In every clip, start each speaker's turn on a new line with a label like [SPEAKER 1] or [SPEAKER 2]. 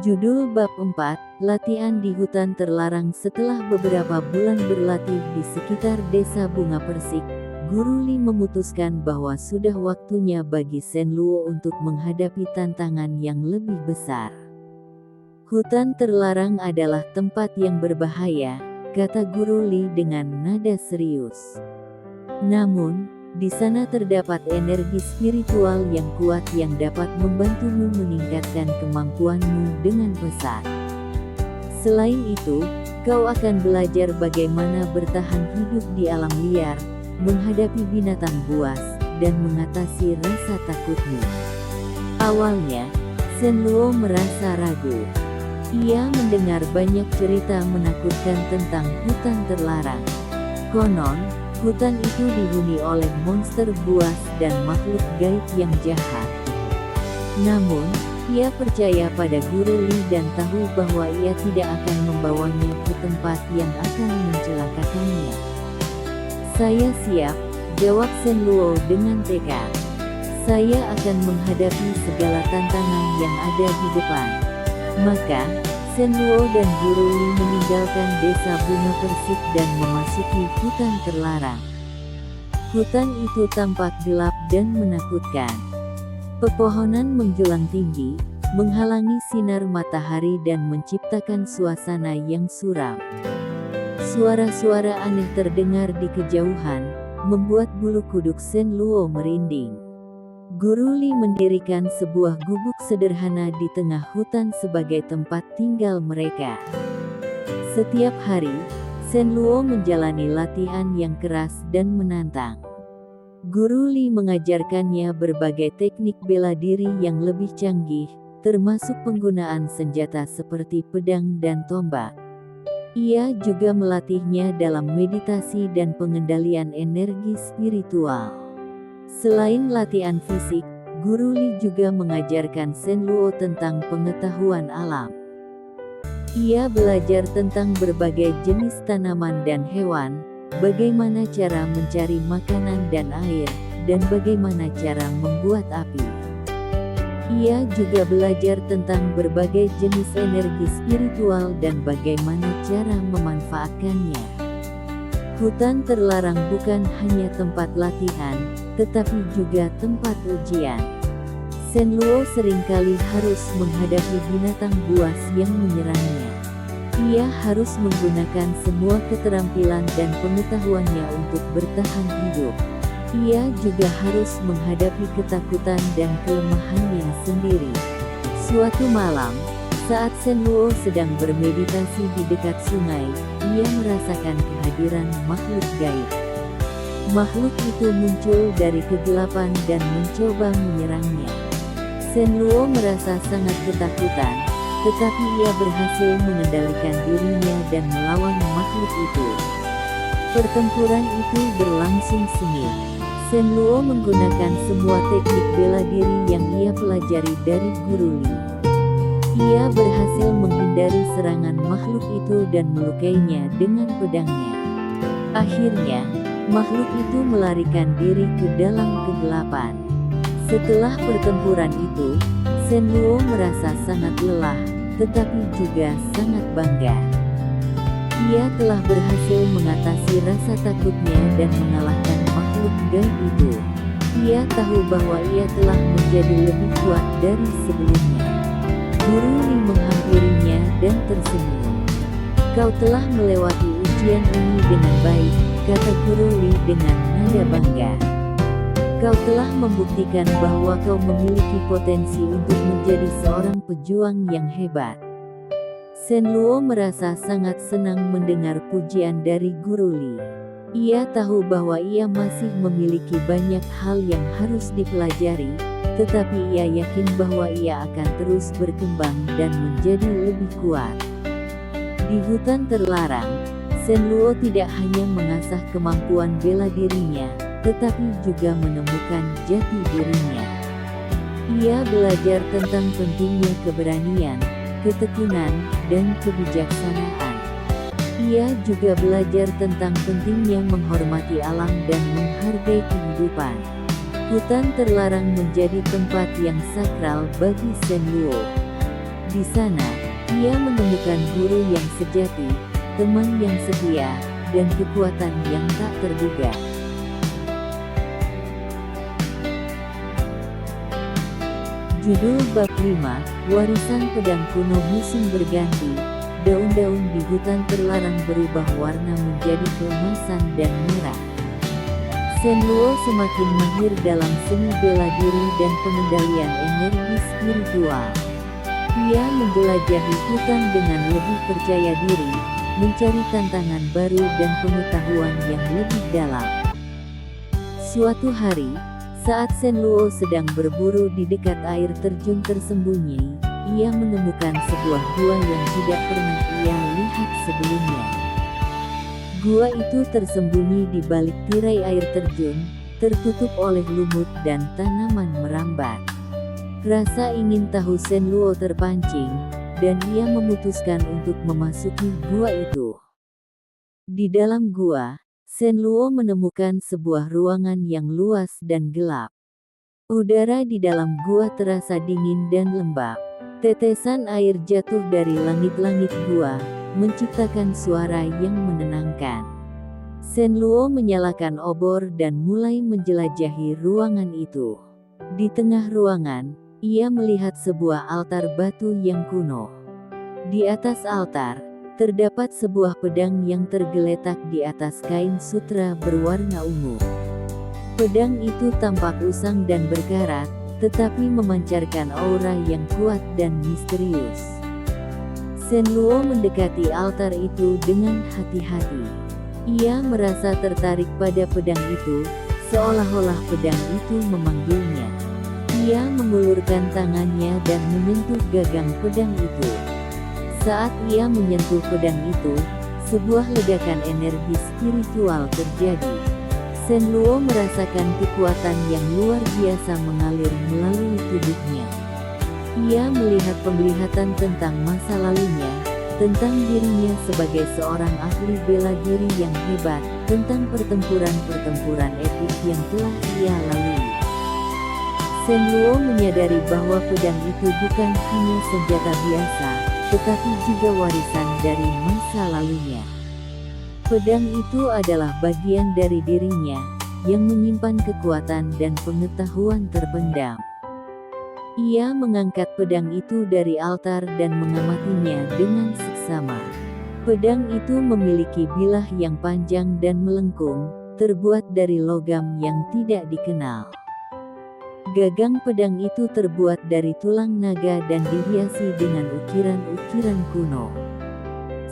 [SPEAKER 1] Judul Bab 4, Latihan di Hutan Terlarang. Setelah beberapa bulan berlatih di sekitar desa Bunga Persik, Guru Li memutuskan bahwa sudah waktunya bagi Shen Luo untuk menghadapi tantangan yang lebih besar. Hutan terlarang adalah tempat yang berbahaya, kata Guru Li dengan nada serius. Namun, di sana terdapat energi spiritual yang kuat yang dapat membantumu meningkatkan kemampuanmu dengan pesat. Selain itu, kau akan belajar bagaimana bertahan hidup di alam liar, menghadapi binatang buas, dan mengatasi rasa takutmu. Awalnya, Shen Luo merasa ragu. Ia mendengar banyak cerita menakutkan tentang hutan terlarang. Konon, hutan itu dihuni oleh monster buas dan makhluk gaib yang jahat. Namun, ia percaya pada Guru Li dan tahu bahwa ia tidak akan membawanya ke tempat yang akan mencelakakannya. Saya siap, jawab Shen Luo dengan tekad. Saya akan menghadapi segala tantangan yang ada di depan. Maka, Shen Luo dan Guru Li meninggalkan desa Bunga Persik dan memasuki hutan terlarang. Hutan itu tampak gelap dan menakutkan. Pepohonan menjulang tinggi, menghalangi sinar matahari dan menciptakan suasana yang suram. Suara-suara aneh terdengar di kejauhan, membuat bulu kuduk Shen Luo merinding. Guru Li mendirikan sebuah gubuk sederhana di tengah hutan sebagai tempat tinggal mereka. Setiap hari, Shen Luo menjalani latihan yang keras dan menantang. Guru Li mengajarkannya berbagai teknik bela diri yang lebih canggih, termasuk penggunaan senjata seperti pedang dan tombak. Ia juga melatihnya dalam meditasi dan pengendalian energi spiritual. Selain latihan fisik, Guru Li juga mengajarkan Shen Luo tentang pengetahuan alam. Ia belajar tentang berbagai jenis tanaman dan hewan, bagaimana cara mencari makanan dan air, dan bagaimana cara membuat api. Ia juga belajar tentang berbagai jenis energi spiritual dan bagaimana cara memanfaatkannya. Hutan terlarang bukan hanya tempat latihan, tetapi juga tempat ujian. Shen Luo seringkali harus menghadapi binatang buas yang menyerangnya. Ia harus menggunakan semua keterampilan dan pengetahuannya untuk bertahan hidup. Ia juga harus menghadapi ketakutan dan kelemahannya sendiri. Suatu malam, saat Shen Luo sedang bermeditasi di dekat sungai, ia merasakan kehadiran makhluk gaib. Makhluk itu muncul dari kegelapan dan mencoba menyerangnya. Shen Luo merasa sangat ketakutan, tetapi ia berhasil mengendalikan dirinya dan melawan makhluk itu. Pertempuran itu berlangsung sengit. Shen Luo menggunakan semua teknik bela diri yang ia pelajari dari Guru Li. Ia berhasil menghindari serangan makhluk itu dan melukainya dengan pedangnya. Akhirnya, makhluk itu melarikan diri ke dalam kegelapan. Setelah pertempuran itu, Shen Luo merasa sangat lelah, tetapi juga sangat bangga. Ia telah berhasil mengatasi rasa takutnya dan mengalahkan makhluk gaib itu. Ia tahu bahwa ia telah menjadi lebih kuat dari sebelumnya. Guru Li menghampirinya dan tersenyum. Kau telah melewati ujian ini dengan baik, kata Guru Li dengan nada bangga. Kau telah membuktikan bahwa kau memiliki potensi untuk menjadi seorang pejuang yang hebat. Shen Luo merasa sangat senang mendengar pujian dari Guru Li. Ia tahu bahwa ia masih memiliki banyak hal yang harus dipelajari, tetapi ia yakin bahwa ia akan terus berkembang dan menjadi lebih kuat. Di hutan terlarang, Shen Luo tidak hanya mengasah kemampuan bela dirinya, tetapi juga menemukan jati dirinya. Ia belajar tentang pentingnya keberanian, ketekunan, dan kebijaksanaan. Ia juga belajar tentang pentingnya menghormati alam dan menghargai kehidupan. Hutan terlarang menjadi tempat yang sakral bagi Shen Luo. Di sana, ia menemukan guru yang sejati, teman yang setia, dan kekuatan yang tak terduga. Judul Bab 5, Warisan Pedang Kuno. Musim berganti, daun-daun di hutan terlarang berubah warna menjadi keemasan dan merah. Shen Luo semakin mahir dalam seni bela diri dan pengendalian energi spiritual. Ia menjelajahi hutan dengan lebih percaya diri, mencari tantangan baru dan pengetahuan yang lebih dalam. Suatu hari, saat Shen Luo sedang berburu di dekat air terjun tersembunyi, ia menemukan sebuah gua yang tidak pernah ia lihat sebelumnya. Gua itu tersembunyi di balik tirai air terjun, tertutup oleh lumut dan tanaman merambat. Rasa ingin tahu Shen Luo terpancing, dan ia memutuskan untuk memasuki gua itu. Di dalam gua, Shen Luo menemukan sebuah ruangan yang luas dan gelap. Udara di dalam gua terasa dingin dan lembab. Tetesan air jatuh dari langit-langit gua, menciptakan suara yang menenangkan. Shen Luo menyalakan obor dan mulai menjelajahi ruangan itu. Di tengah ruangan, ia melihat sebuah altar batu yang kuno. Di atas altar, terdapat sebuah pedang yang tergeletak di atas kain sutra berwarna ungu. Pedang itu tampak usang dan berkarat, tetapi memancarkan aura yang kuat dan misterius. Shen Luo mendekati altar itu dengan hati-hati. Ia merasa tertarik pada pedang itu, seolah-olah pedang itu memanggilnya. Ia mengulurkan tangannya dan menyentuh gagang pedang itu. Saat ia menyentuh pedang itu, sebuah ledakan energi spiritual terjadi. Shen Luo merasakan kekuatan yang luar biasa mengalir melalui tubuhnya. Ia melihat penglihatan tentang masa lalunya, tentang dirinya sebagai seorang ahli bela diri yang hebat, tentang pertempuran-pertempuran epik yang telah ia lalui. Shen Luo menyadari bahwa pedang itu bukan hanya senjata biasa, tetapi juga warisan dari masa lalunya. Pedang itu adalah bagian dari dirinya, yang menyimpan kekuatan dan pengetahuan terpendam. Ia mengangkat pedang itu dari altar dan mengamatinya dengan seksama. Pedang itu memiliki bilah yang panjang dan melengkung, terbuat dari logam yang tidak dikenal. Gagang pedang itu terbuat dari tulang naga dan dihiasi dengan ukiran-ukiran kuno.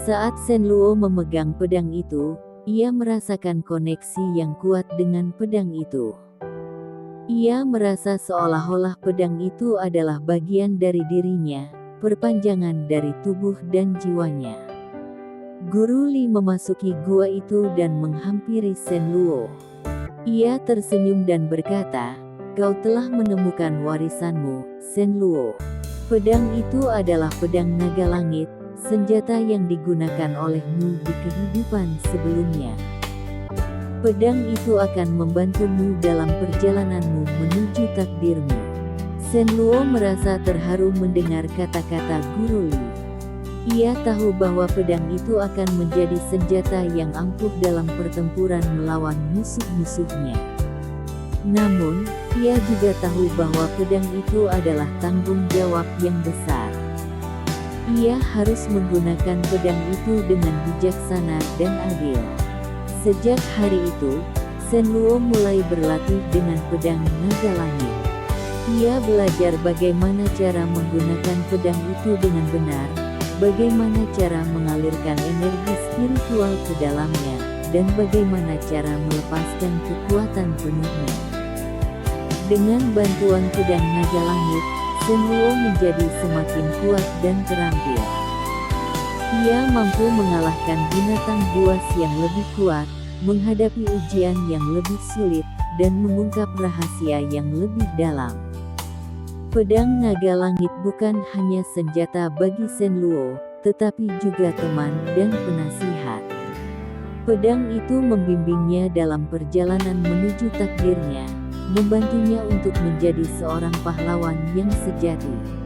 [SPEAKER 1] Saat Shen Luo memegang pedang itu, ia merasakan koneksi yang kuat dengan pedang itu. Ia merasa seolah-olah pedang itu adalah bagian dari dirinya, perpanjangan dari tubuh dan jiwanya. Guru Li memasuki gua itu dan menghampiri Shen Luo. Ia tersenyum dan berkata, "Kau telah menemukan warisanmu, Shen Luo. Pedang itu adalah pedang naga langit, senjata yang digunakan olehmu di kehidupan sebelumnya. Pedang itu akan membantumu dalam perjalananmu menuju takdirmu." Shen Luo merasa terharu mendengar kata-kata Guru Li. Ia tahu bahwa pedang itu akan menjadi senjata yang ampuh dalam pertempuran melawan musuh-musuhnya. Namun, ia juga tahu bahwa pedang itu adalah tanggung jawab yang besar. Ia harus menggunakan pedang itu dengan bijaksana dan adil. Sejak hari itu, Shen Luo mulai berlatih dengan pedang naga langit. Ia belajar bagaimana cara menggunakan pedang itu dengan benar, bagaimana cara mengalirkan energi spiritual ke dalamnya, dan bagaimana cara melepaskan kekuatan penuhnya. Dengan bantuan pedang naga langit, Shen Luo menjadi semakin kuat dan terampil. Ia mampu mengalahkan binatang buas yang lebih kuat, menghadapi ujian yang lebih sulit, dan mengungkap rahasia yang lebih dalam. Pedang naga langit bukan hanya senjata bagi Shen Luo, tetapi juga teman dan penasihat. Pedang itu membimbingnya dalam perjalanan menuju takdirnya, membantunya untuk menjadi seorang pahlawan yang sejati.